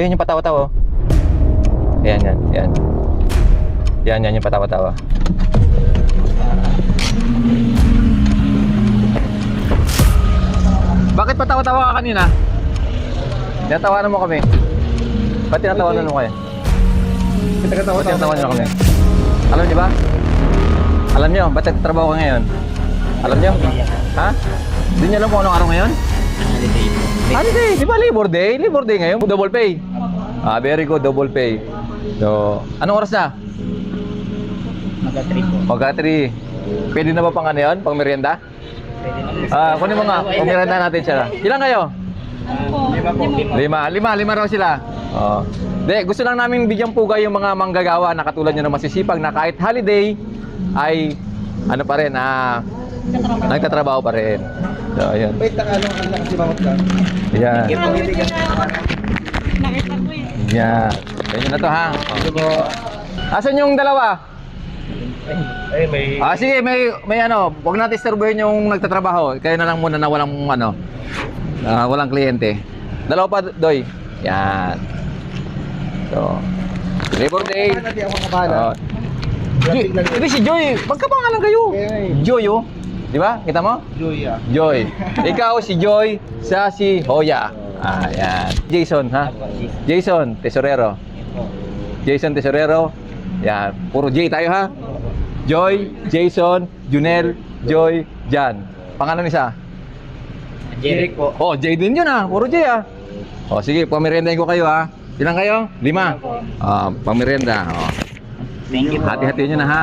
Yun yung patawa-tawa. Yan, yan, yan. Yan, yan yung patawa-tawa. Bakit patawa-tawa ka kanina? Tinatawanan mo kami. Ba't tinatawanan mo kayo? Ba't tinatawanan mo kami? Alam niyo ba? Alam niyo, ba't nagtatrabaho ka ngayon? Alam niyo? Ha? Hindi niyo alam kung anong araw ngayon? Holiday, di ba Labor Day? Labor Day ngayon, double pay. Ah, very good, double pay. So, anong oras na? Magka 3 po. Magka 3. Pwede na ba pang ano yun? Pang merienda? Pwede na. Ah, kunin mo nga, pang merienda natin siya. Ilan kayo? 5 po. Lima raw sila. Oh. De, gusto lang namin bigyang pugay yung mga manggagawa na katulad nyo na masisipag na kahit holiday ay ano pa rin, nagtatrabaho pa rin. So, ayun. Wait, nakalong ang lakas si Mamot ka. Yan. Nakita ko eh. Yan. Ganyan na to ha. Asan yung dalawa? Ay, may... Ah, sige, may ano, wag natin istorbohin yung nagtatrabaho. Kayo na lang muna na walang ano, walang kliyente. Dalawa pa, Doy. Yan. So, Labor Day. Hindi ako makabahala. Hindi si Joy. Magkapangalan kayo. Joy, oh. Di ba? Kita mo? Joy, ah. Joy. Ikaw si Joy, sa si Hoya. Ah, yan. Jason, ha? Jason Tesorero. Jason Tesorero. Yan. Puro J tayo, ha? Joy, Jason, Junel, Joy, Jan. Pangalan isa? Jeric po. Oh, J din yun, ha? Puro J, ha? Oh, sige, pamirendahin ko kayo, ha? Ilan kayo? 5. Ah, pamirinda. Oh. Thank you po. Hati-hati nyo na, ha?